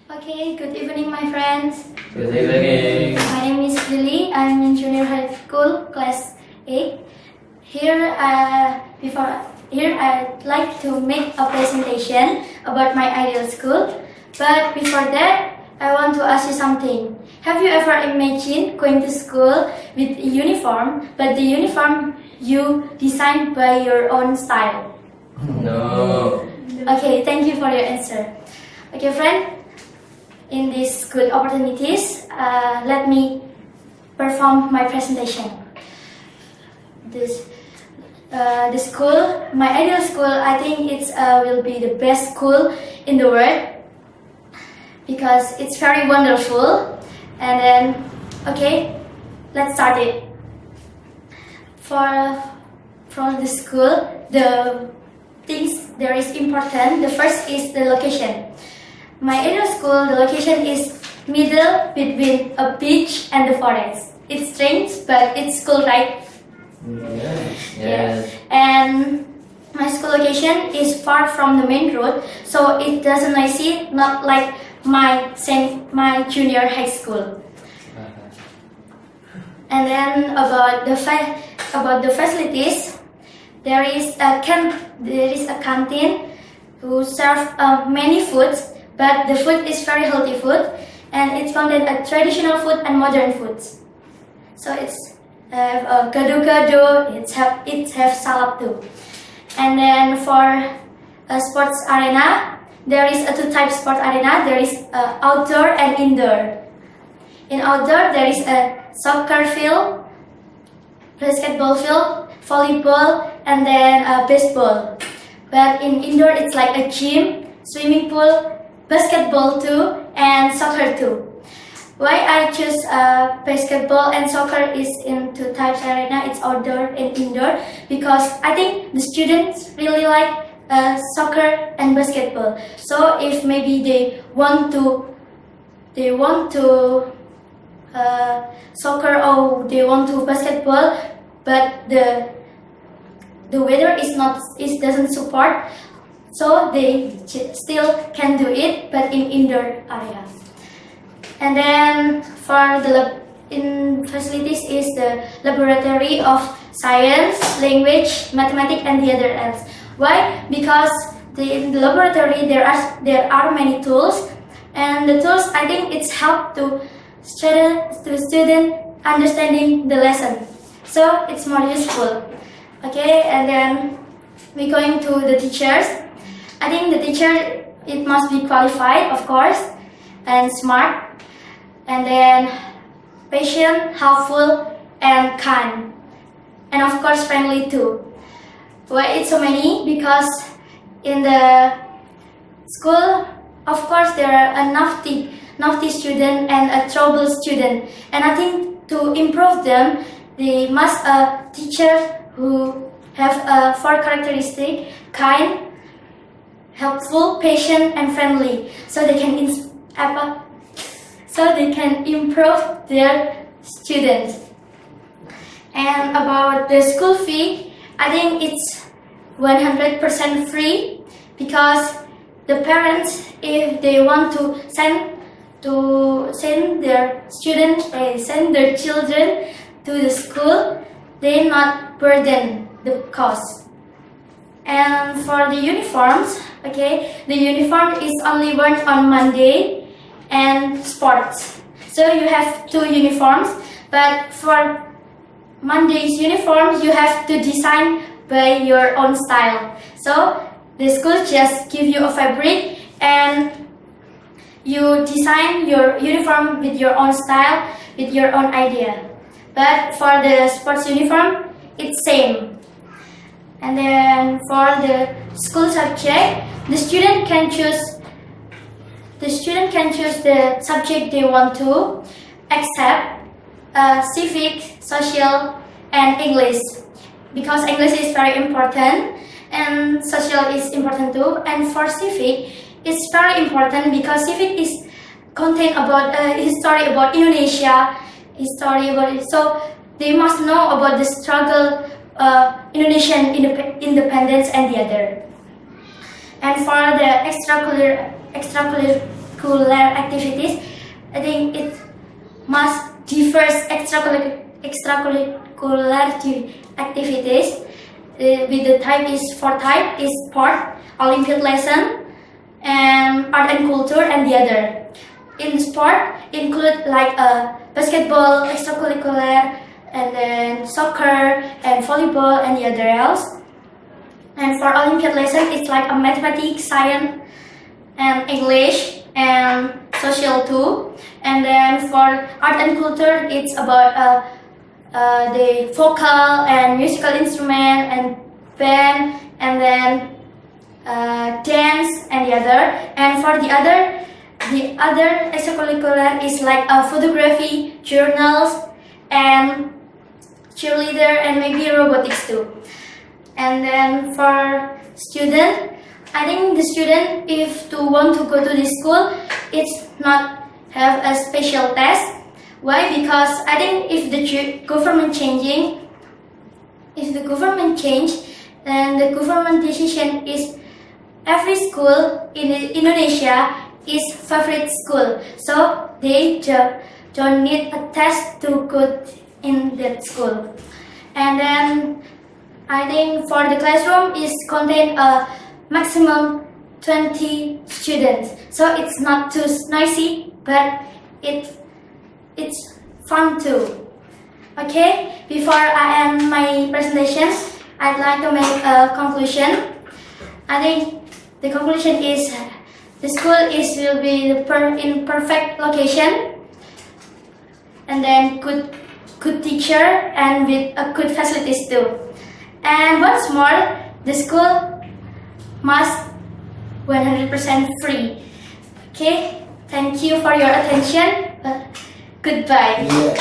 Okay, good evening, my friends. Good evening. My name is Brili. I'm in junior high school, class 8. Here, I'd like to make a presentation about my ideal school. But before that, I want to ask you something. Have you ever imagined going to school with a uniform, but the uniform you designed by your own style? No. Okay, thank you for your answer. Okay, friend. In these good opportunities, let me perform my presentation. The school, my ideal school, I think it will be the best school in the world because it's very wonderful. And then, okay, let's start it. For the school, the things there is important. The first is the location. My ideal school, the location is middle between a beach and the forest. It's strange, but it's cool, right? Yes. Yeah. And my school location is far from the main road, so it doesn't noisy, not like my junior high school. And then about the facilities, there is a canteen who serve many foods. But the food is very healthy food, and it's founded a traditional food and modern foods. So it's gado-gado, it have salad too. And then for a sports arena, there is a two types sports arena. There is outdoor and indoor. In outdoor, there is a soccer field, basketball field, volleyball, and then baseball. But in indoor, it's like a gym, swimming pool, basketball too, and soccer too. Why I choose basketball and soccer is in two types arena, it's outdoor and indoor, because I think the students really like soccer and basketball. So if maybe they want to soccer or they want to basketball, but the weather doesn't support, so they still can do it, but in indoor area. And then for the facilities is the laboratory of science, language, mathematics, and the other else. Why? Because in the laboratory there are many tools, and the tools I think it's help to student understanding the lesson, so it's more useful. Okay, and then we're going to the teachers. I think the teacher, it must be qualified, of course, and smart, and then patient, helpful, and kind, and of course friendly too. Why it's so many? Because in the school, of course, there are a naughty student and a trouble student, and I think to improve them, they must a teacher who have four characteristics: kind, helpful, patient, and friendly, so they can improve their students. And about the school fee, I think it's 100% free, because the parents, if they want to send their children to the school, they not burden the cost. And for the uniforms, okay, the uniform is only worn on Monday and sports. So you have two uniforms, but for Monday's uniform, you have to design by your own style. So the school just give you a fabric and you design your uniform with your own style, with your own idea. But for the sports uniform, it's same. And then for the school subject, the student can choose the subject they want to, except civic, social, and English, because English is very important and social is important too. And for civic, it's very important because civic is content about history about Indonesia, so they must know about the struggle Indonesian independence and the other. And for the extracurricular extracurricular activities, I think it must diverse extracurricular activities. With the type is for type is sport, Olympic lesson, and art and culture, and the other. In sport include like basketball, extracurricular, and then soccer and volleyball and the other else. And for Olympic lesson, it's like a mathematics, science, and English and social too. And then for art and culture, it's about the vocal and musical instrument and band, and then dance and the other. And for the other extracurricular is like photography, journals, and cheerleader, and maybe robotics too. And then for student, I think the student, if to want to go to this school, it's not have a special test. Why? Because I think if the government change, then the government decision is every school in Indonesia is favorite school, so they don't need a test to go in that school. And then I think for the classroom is contain a maximum 20 students, so it's not too noisy, but it's fun too. Okay, before I end my presentation, I'd like to make a conclusion. I think the conclusion is the school will be in perfect location, and then good teacher, and with a good facilities too. And once more, the school must 100% free. Okay, thank you for your attention. Goodbye. Yeah.